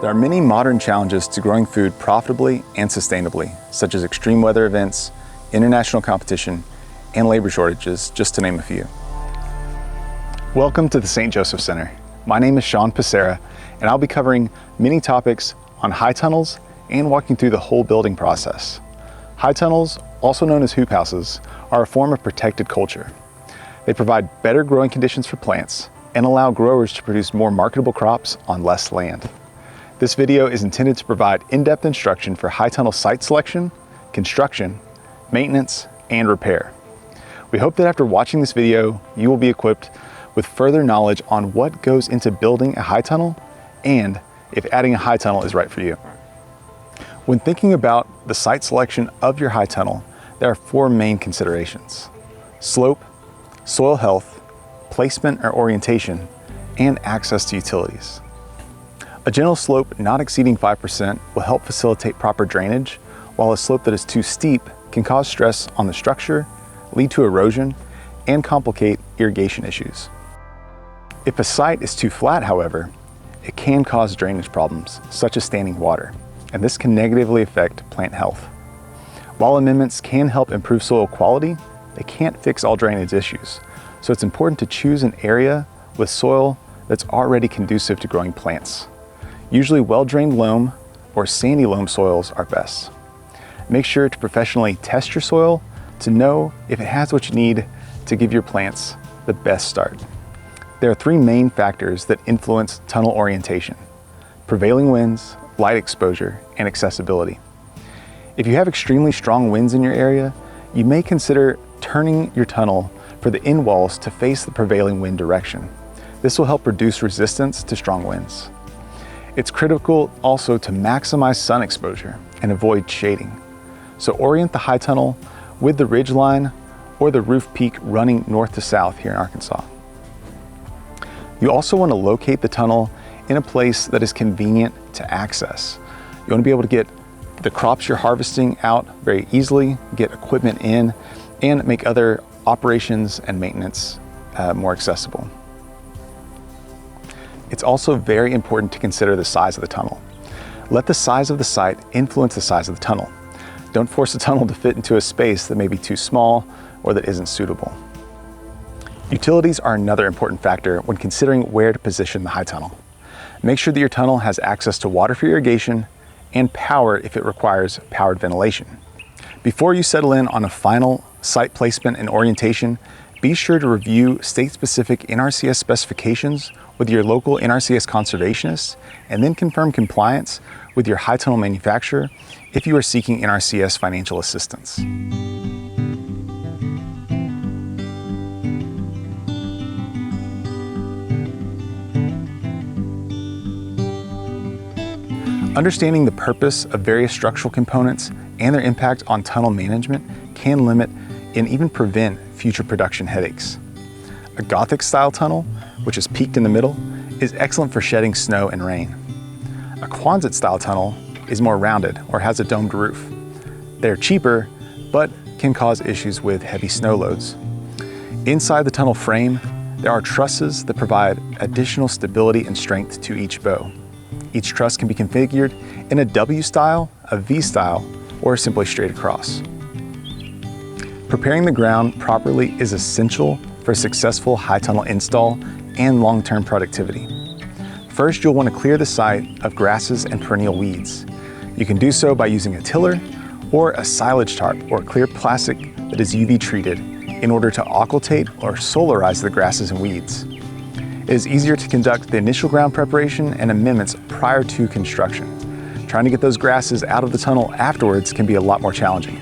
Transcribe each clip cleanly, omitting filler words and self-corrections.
There are many modern challenges to growing food profitably and sustainably, such as extreme weather events, international competition, and labor shortages, just to name a few. Welcome to the St. Joseph Center. My name is Sean Pessarra, and I'll be covering many topics on high tunnels and walking through the whole building process. High tunnels, also known as hoop houses, are a form of protected culture. They provide better growing conditions for plants and allow growers to produce more marketable crops on less land. This video is intended to provide in-depth instruction for high tunnel site selection, construction, maintenance, and repair. We hope that after watching this video, you will be equipped with further knowledge on what goes into building a high tunnel and if adding a high tunnel is right for you. When thinking about the site selection of your high tunnel, there are four main considerations: slope, soil health, placement or orientation, and access to utilities. A gentle slope not exceeding 5% will help facilitate proper drainage, while a slope that is too steep can cause stress on the structure, lead to erosion, and complicate irrigation issues. If a site is too flat, however, it can cause drainage problems, such as standing water, and this can negatively affect plant health. While amendments can help improve soil quality, they can't fix all drainage issues, so it's important to choose an area with soil that's already conducive to growing plants. Usually well-drained loam or sandy loam soils are best. Make sure to professionally test your soil to know if it has what you need to give your plants the best start. There are three main factors that influence tunnel orientation: prevailing winds, light exposure, and accessibility. If you have extremely strong winds in your area, you may consider turning your tunnel for the end walls to face the prevailing wind direction. This will help reduce resistance to strong winds. It's critical also to maximize sun exposure and avoid shading. So orient the high tunnel with the ridge line or the roof peak running north to south here in Arkansas. You also want to locate the tunnel in a place that is convenient to access. You want to be able to get the crops you're harvesting out very easily, get equipment in, and make other operations and maintenance more accessible. It's also very important to consider the size of the tunnel. Let the size of the site influence the size of the tunnel. Don't force the tunnel to fit into a space that may be too small or that isn't suitable. Utilities are another important factor when considering where to position the high tunnel. Make sure that your tunnel has access to water for irrigation and power if it requires powered ventilation. Before you settle in on a final site placement and orientation, be sure to review state-specific NRCS specifications with your local NRCS conservationists, and then confirm compliance with your high tunnel manufacturer if you are seeking NRCS financial assistance. Understanding the purpose of various structural components and their impact on tunnel management can limit and even prevent future production headaches. A Gothic style tunnel, which is peaked in the middle, is excellent for shedding snow and rain. A Quonset style tunnel is more rounded or has a domed roof. They're cheaper, but can cause issues with heavy snow loads. Inside the tunnel frame, there are trusses that provide additional stability and strength to each bow. Each truss can be configured in a W style, a V style, or simply straight across. Preparing the ground properly is essential for a successful high tunnel install and long-term productivity. First, you'll want to clear the site of grasses and perennial weeds. You can do so by using a tiller or a silage tarp or clear plastic that is UV treated in order to occultate or solarize the grasses and weeds. It is easier to conduct the initial ground preparation and amendments prior to construction. Trying to get those grasses out of the tunnel afterwards can be a lot more challenging.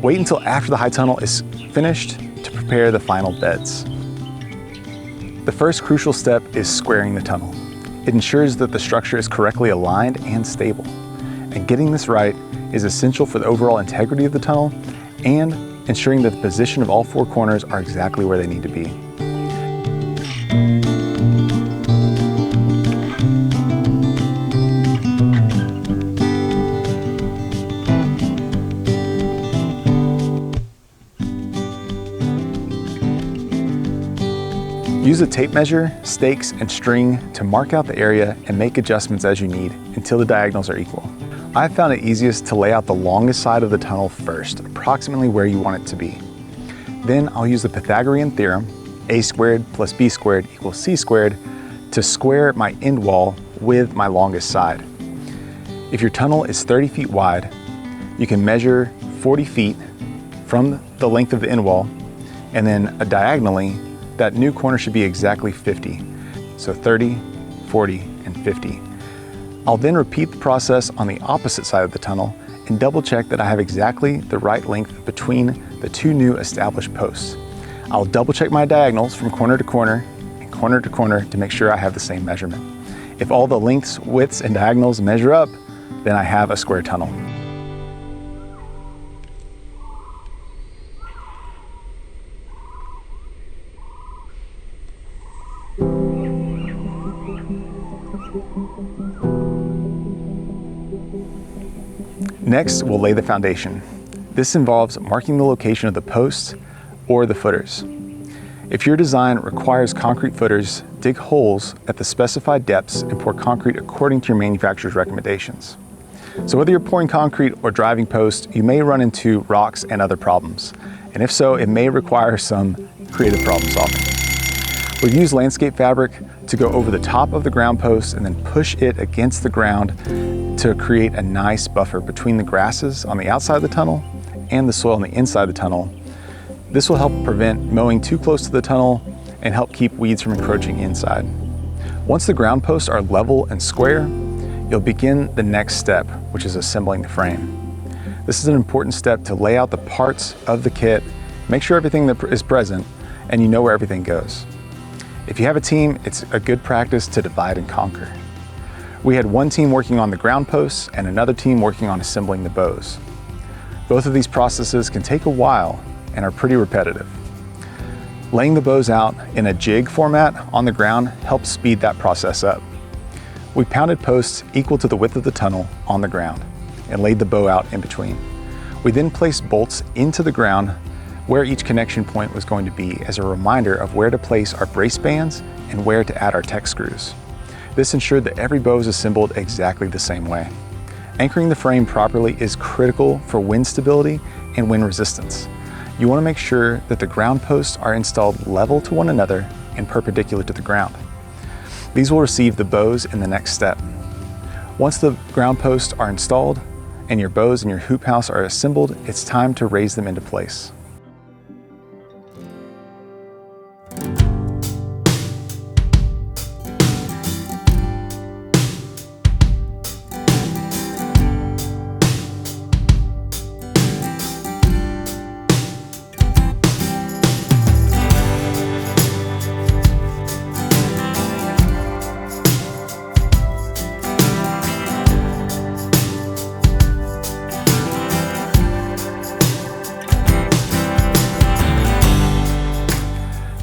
Wait until after the high tunnel is finished to prepare the final beds. The first crucial step is squaring the tunnel. It ensures that the structure is correctly aligned and stable. And getting this right is essential for the overall integrity of the tunnel and ensuring that the position of all four corners are exactly where they need to be. Use a tape measure, stakes, and string to mark out the area and make adjustments as you need until the diagonals are equal. I've found it easiest to lay out the longest side of the tunnel first, approximately where you want it to be. Then I'll use the Pythagorean theorem, a squared plus b squared equals c squared, to square my end wall with my longest side. If your tunnel is 30 feet wide, you can measure 40 feet from the length of the end wall, and then diagonally, that new corner should be exactly 50. So 30, 40, and 50. I'll then repeat the process on the opposite side of the tunnel and double check that I have exactly the right length between the two new established posts. I'll double check my diagonals from corner to corner and corner to corner to make sure I have the same measurement. If all the lengths, widths, and diagonals measure up, then I have a square tunnel. Next, we'll lay the foundation. This involves marking the location of the posts or the footers. If your design requires concrete footers, dig holes at the specified depths and pour concrete according to your manufacturer's recommendations. So whether you're pouring concrete or driving posts, you may run into rocks and other problems. And if so, it may require some creative problem solving. We've used landscape fabric to go over the top of the ground post and then push it against the ground to create a nice buffer between the grasses on the outside of the tunnel and the soil on the inside of the tunnel. This will help prevent mowing too close to the tunnel and help keep weeds from encroaching inside. Once the ground posts are level and square, you'll begin the next step, which is assembling the frame. This is an important step to lay out the parts of the kit, make sure everything is present, and you know where everything goes. If you have a team, it's a good practice to divide and conquer. We had one team working on the ground posts and another team working on assembling the bows. Both of these processes can take a while and are pretty repetitive. Laying the bows out in a jig format on the ground helps speed that process up. We pounded posts equal to the width of the tunnel on the ground and laid the bow out in between. We then placed bolts into the ground where each connection point was going to be as a reminder of where to place our brace bands and where to add our tech screws. This ensured that every bow is assembled exactly the same way. Anchoring the frame properly is critical for wind stability and wind resistance. You want to make sure that the ground posts are installed level to one another and perpendicular to the ground. These will receive the bows in the next step. Once the ground posts are installed and your bows and your hoop house are assembled, it's time to raise them into place.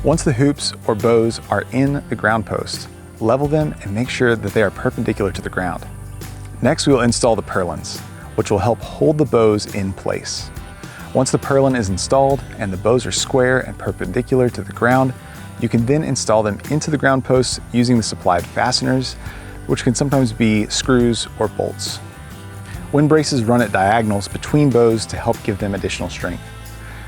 Once the hoops or bows are in the ground post, level them and make sure that they are perpendicular to the ground. Next, we will install the purlins, which will help hold the bows in place. Once the purlin is installed and the bows are square and perpendicular to the ground, you can then install them into the ground posts using the supplied fasteners, which can sometimes be screws or bolts. Wind braces run at diagonals between bows to help give them additional strength.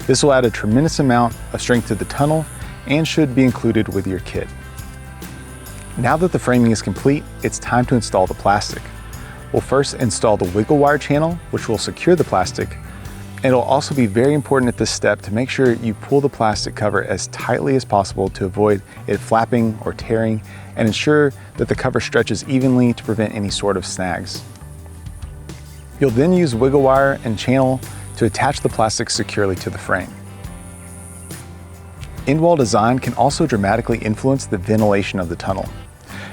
This will add a tremendous amount of strength to the tunnel and should be included with your kit. Now that the framing is complete, it's time to install the plastic. We'll first install the wiggle wire channel, which will secure the plastic. And it'll also be very important at this step to make sure you pull the plastic cover as tightly as possible to avoid it flapping or tearing, and ensure that the cover stretches evenly to prevent any sort of snags. You'll then use wiggle wire and channel to attach the plastic securely to the frame. End wall design can also dramatically influence the ventilation of the tunnel.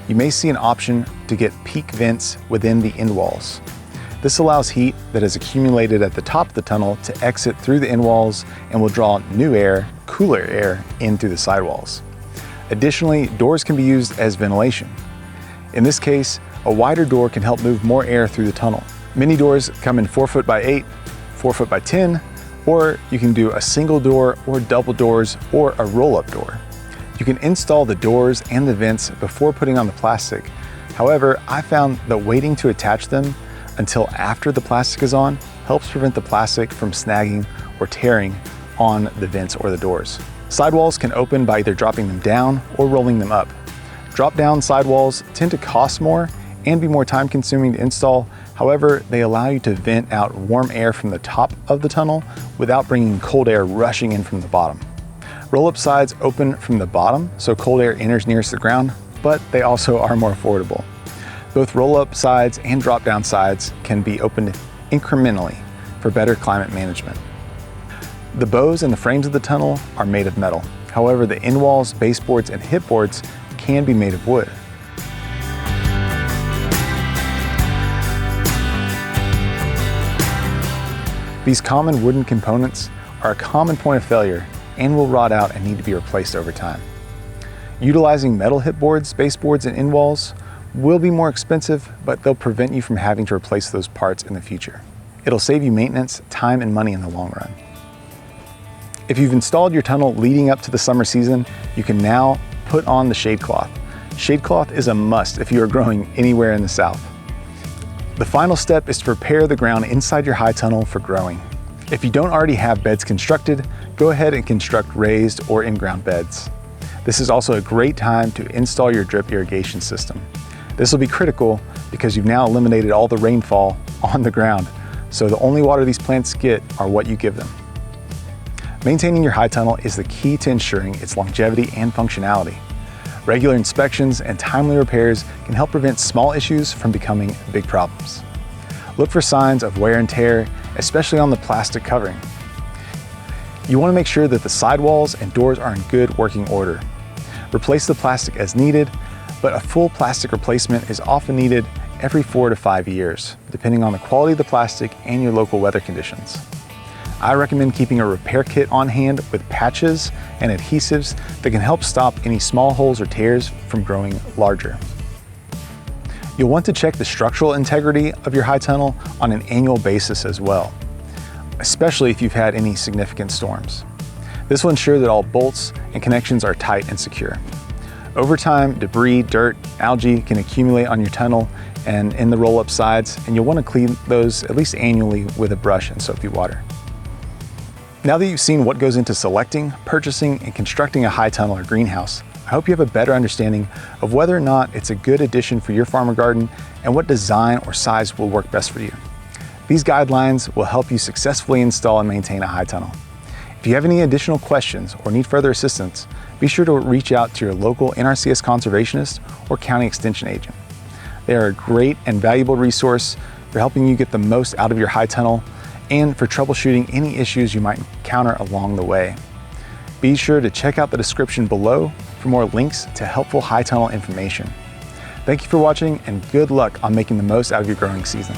You may see an option to get peak vents within the end walls. This allows heat that is accumulated at the top of the tunnel to exit through the end walls and will draw new air, cooler air, in through the sidewalls. Additionally, doors can be used as ventilation. In this case, a wider door can help move more air through the tunnel. Many doors come in 4 foot by 8, 4 foot by 10, or you can do a single door or double doors or a roll-up door. You can install the doors and the vents before putting on the plastic. However, I found that waiting to attach them until after the plastic is on helps prevent the plastic from snagging or tearing on the vents or the doors. Sidewalls can open by either dropping them down or rolling them up. Drop-down sidewalls tend to cost more and be more time-consuming to install. However, they allow you to vent out warm air from the top of the tunnel without bringing cold air rushing in from the bottom. Roll-up sides open from the bottom, so cold air enters nearest the ground, but they also are more affordable. Both roll-up sides and drop-down sides can be opened incrementally for better climate management. The bows and the frames of the tunnel are made of metal. However, the end walls, baseboards, and hip boards can be made of wood. These common wooden components are a common point of failure and will rot out and need to be replaced over time. Utilizing metal hip boards, baseboards, and end walls will be more expensive, but they'll prevent you from having to replace those parts in the future. It'll save you maintenance, time, and money in the long run. If you've installed your tunnel leading up to the summer season, you can now put on the shade cloth. Shade cloth is a must if you are growing anywhere in the South. The final step is to prepare the ground inside your high tunnel for growing. If you don't already have beds constructed, go ahead and construct raised or in-ground beds. This is also a great time to install your drip irrigation system. This will be critical because you've now eliminated all the rainfall on the ground, so the only water these plants get are what you give them. Maintaining your high tunnel is the key to ensuring its longevity and functionality. Regular inspections and timely repairs can help prevent small issues from becoming big problems. Look for signs of wear and tear, especially on the plastic covering. You want to make sure that the sidewalls and doors are in good working order. Replace the plastic as needed, but a full plastic replacement is often needed every 4 to 5 years, depending on the quality of the plastic and your local weather conditions. I recommend keeping a repair kit on hand with patches and adhesives that can help stop any small holes or tears from growing larger. You'll want to check the structural integrity of your high tunnel on an annual basis as well, especially if you've had any significant storms. This will ensure that all bolts and connections are tight and secure. Over time, debris, dirt, algae can accumulate on your tunnel and in the roll-up sides, and you'll want to clean those at least annually with a brush and soapy water. Now that you've seen what goes into selecting, purchasing, and constructing a high tunnel or greenhouse, I hope you have a better understanding of whether or not it's a good addition for your farm or garden and what design or size will work best for you. These guidelines will help you successfully install and maintain a high tunnel. If you have any additional questions or need further assistance, be sure to reach out to your local NRCS conservationist or county extension agent. They are a great and valuable resource for helping you get the most out of your high tunnel and for troubleshooting any issues you might encounter along the way. Be sure to check out the description below for more links to helpful high tunnel information. Thank you for watching and good luck on making the most out of your growing season.